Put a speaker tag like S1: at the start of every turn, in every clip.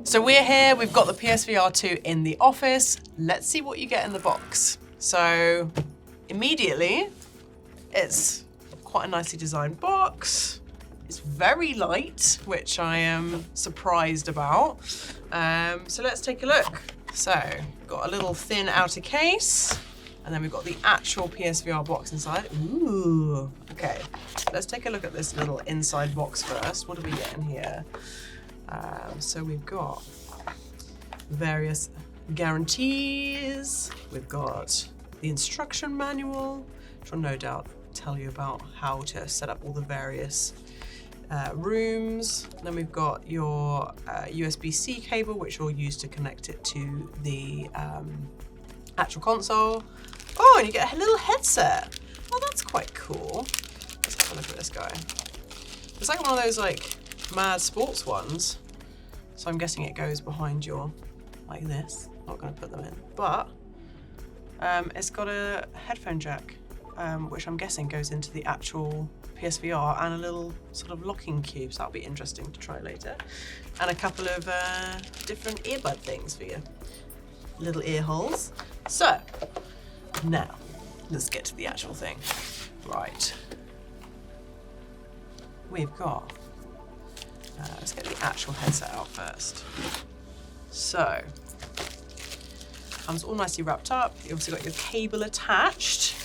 S1: So we're here, we've got the PSVR2 in the office. Let's see what you get in the box. So immediately, it's quite a nicely designed box. It's very light, which I am surprised about. So let's take a look. So got a little thin outer case, and then we've got the actual PSVR box inside. Ooh, okay. Let's take a look at this little inside box first. What do we get in here? So we've got various guarantees. We've got the instruction manual, which will no doubt tell you about how to set up all the various rooms. And then we've got your USB-C cable, which we'll use to connect it to the actual console. Oh, and you get a little headset. Oh, that's quite cool. Let's have a look at this guy. It's like one of those like mad sports ones. So I'm guessing it goes behind your, like this. Not gonna put them in, but it's got a headphone jack, which I'm guessing goes into the actual PSVR, and a little sort of locking cube, so that'll be interesting to try later. And a couple of different earbud things for your little ear holes. So, now, let's get to the actual thing. Right. We've got, let's get the actual headset out first. So, comes all nicely wrapped up. You've obviously got your cable attached.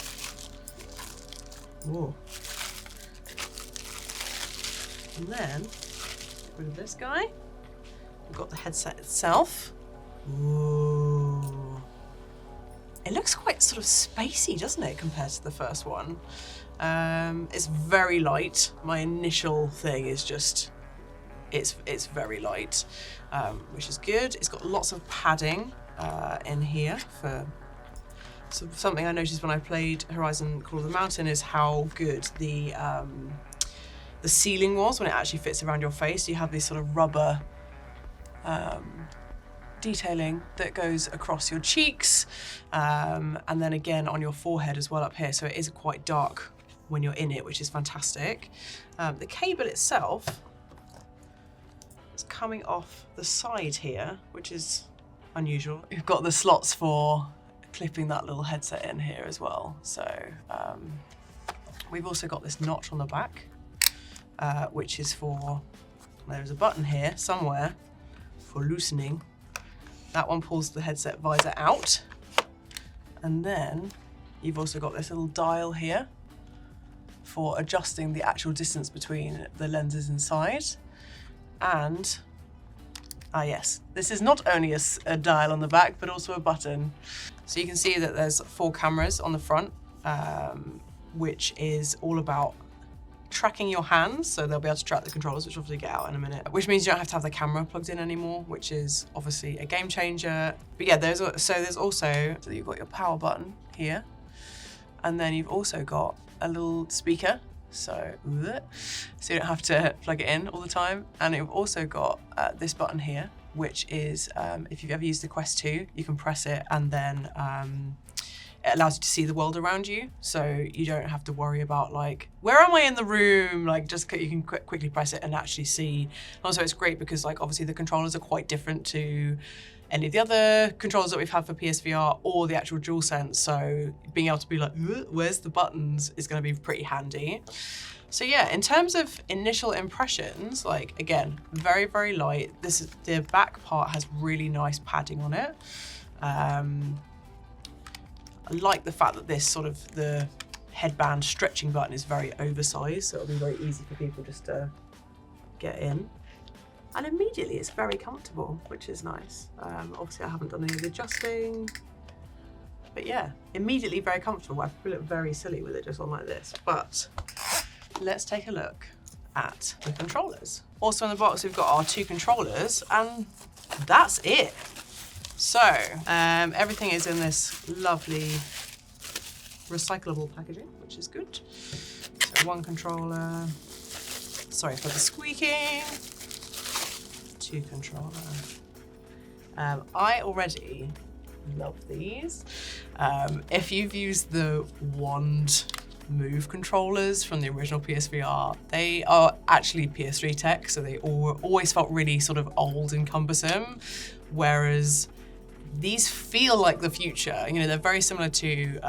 S1: Ooh. And then, get rid of this guy. We've got the headset itself. Ooh. It looks quite sort of spacey, doesn't it, compared to the first one? It's very light. My initial thing is just, it's very light, which is good. It's got lots of padding in here for something I noticed when I played Horizon Call of the Mountain is how good the ceiling was when it actually fits around your face. You have this sort of rubber detailing that goes across your cheeks, and then again on your forehead as well up here. So it is quite dark when you're in it, which is fantastic. The cable itself is coming off the side here, which is unusual. You've got the slots for clipping that little headset in here as well. So we've also got this notch on the back, which is for, there's a button here somewhere for loosening. That one pulls the headset visor out. And then you've also got this little dial here for adjusting the actual distance between the lenses inside. And, yes, this is not only a dial on the back, but also a button. So you can see that there's 4 cameras on the front, which is all about tracking your hands, so they'll be able to track the controllers, which we'll obviously get out in a minute, which means you don't have to have the camera plugged in anymore, which is obviously a game changer. But yeah, there's also, so you've got your power button here, and then you've also got a little speaker, so you don't have to plug it in all the time. And you've also got this button here, which is, if you've ever used the Quest 2, you can press it and then it allows you to see the world around you, so you don't have to worry about like, where am I in the room? Like, just you can quickly press it and actually see. Also, it's great because like obviously the controllers are quite different to any of the other controllers that we've had for PSVR or the actual DualSense. So being able to be like, where's the buttons is going to be pretty handy. So yeah, in terms of initial impressions, like again, very, very light. The back part has really nice padding on it. I like the fact that this sort of the headband stretching button is very oversized, so it'll be very easy for people just to get in. And immediately it's very comfortable, which is nice. Obviously I haven't done any of the adjusting, but yeah, immediately very comfortable. I feel it very silly with it just on like this, but let's take a look at the controllers. Also in the box we've got our 2 controllers, and that's it. So, everything is in this lovely recyclable packaging, which is good. So 1 controller, sorry for the squeaking, 2 controller. I already love these. If you've used the wand Move controllers from the original PSVR. They are actually PS3 tech, so they always felt really sort of old and cumbersome, whereas these feel like the future. You know, they're very similar to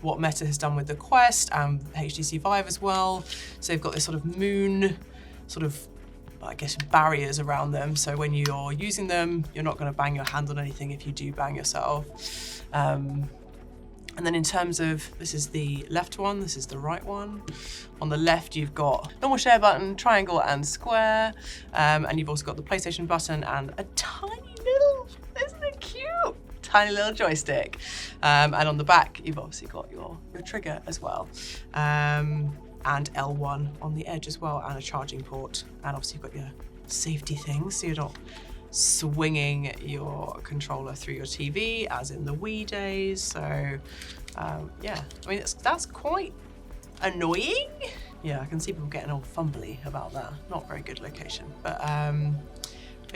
S1: what Meta has done with the Quest and HTC Vive as well. So they've got this sort of moon, sort of, I guess, barriers around them. So when you're using them, you're not going to bang your hand on anything if you do bang yourself. And then in terms of, this is the left one, this is the right one. On the left, you've got normal share button, triangle and square. And you've also got the PlayStation button and a tiny little, isn't it cute? Tiny little joystick. And on the back, you've obviously got your trigger as well. And L1 on the edge as well, and a charging port. And obviously you've got your safety things, so you're not swinging your controller through your TV as in the Wii days. So yeah, I mean, that's quite annoying. Yeah, I can see people getting all fumbly about that. Not very good location, but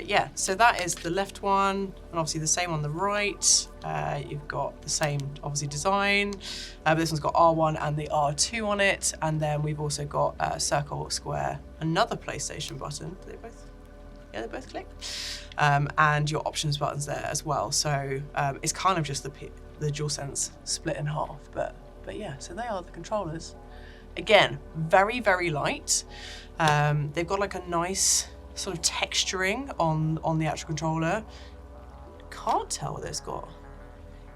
S1: yeah, so that is the left one, and obviously the same on the right. You've got the same, obviously, design, but this one's got R1 and the R2 on it, and then we've also got circle, square, another PlayStation button. Do they both? Yeah, they both click. And your options buttons there as well. So it's kind of just the DualSense split in half, but yeah, so they are the controllers. Again, very, very light. They've got like a nice sort of texturing on the actual controller. Can't tell what it's got.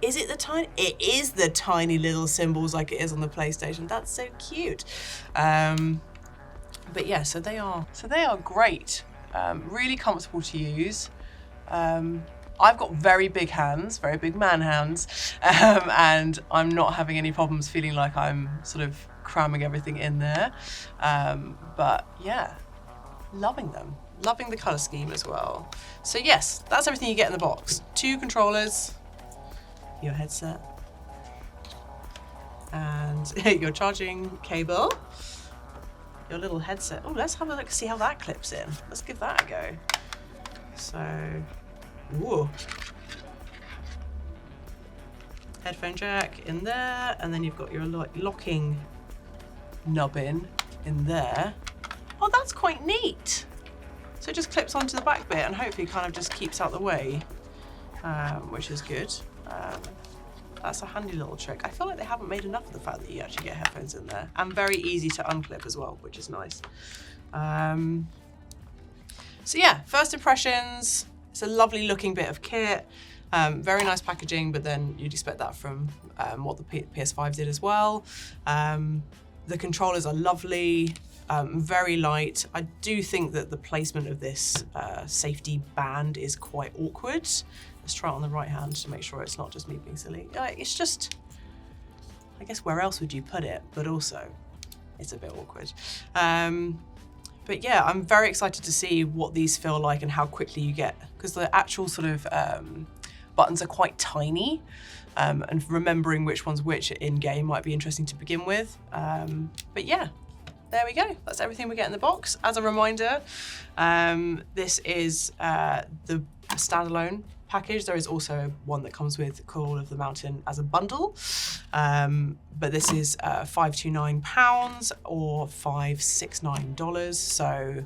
S1: Is it the tiny? It is the tiny little symbols like it is on the PlayStation. That's so cute. But yeah, so they are great. Really comfortable to use. I've got very big hands, very big man hands, and I'm not having any problems feeling like I'm sort of cramming everything in there. But yeah, loving them. Loving the colour scheme as well. So yes, that's everything you get in the box. 2 controllers, your headset, and your charging cable, your little headset. Oh, let's have a look, see how that clips in. Let's give that a go. So, ooh. Headphone jack in there, and then you've got your locking nubbin in there. Oh, that's quite neat. So it just clips onto the back bit and hopefully kind of just keeps out the way, which is good. That's a handy little trick. I feel like they haven't made enough of the fact that you actually get headphones in there, and very easy to unclip as well, which is nice. So yeah, first impressions, it's a lovely looking bit of kit. Very nice packaging, but then you'd expect that from what the PS5 did as well. The controllers are lovely, very light. I do think that the placement of this safety band is quite awkward. Let's try it on the right hand to make sure it's not just me being silly. It's just, I guess, where else would you put it? But also, it's a bit awkward. But yeah, I'm very excited to see what these feel like and how quickly you get, because the actual sort of buttons are quite tiny, and remembering which one's which in-game might be interesting to begin with. But yeah, there we go. That's everything we get in the box. As a reminder, this is the standalone package. There is also one that comes with Call of the Mountain as a bundle, but this is £529 or $569, so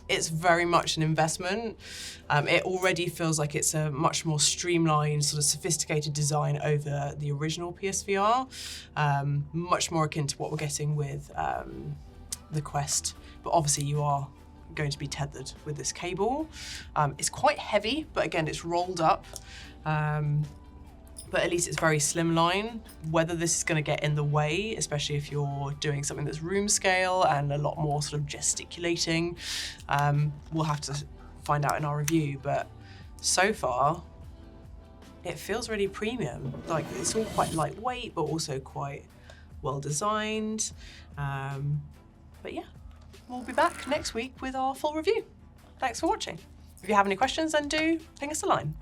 S1: it's very much an investment. It already feels like it's a much more streamlined, sort of sophisticated design over the original PSVR, much more akin to what we're getting with the Quest, but obviously you are going to be tethered with this cable. It's quite heavy, but again, it's rolled up, but at least it's very slimline. Whether this is going to get in the way, especially if you're doing something that's room scale and a lot more sort of gesticulating, we'll have to find out in our review, but so far it feels really premium. Like, it's all quite lightweight, but also quite well designed. But yeah, we'll be back next week with our full review. Thanks for watching. If you have any questions, then do ping us a line.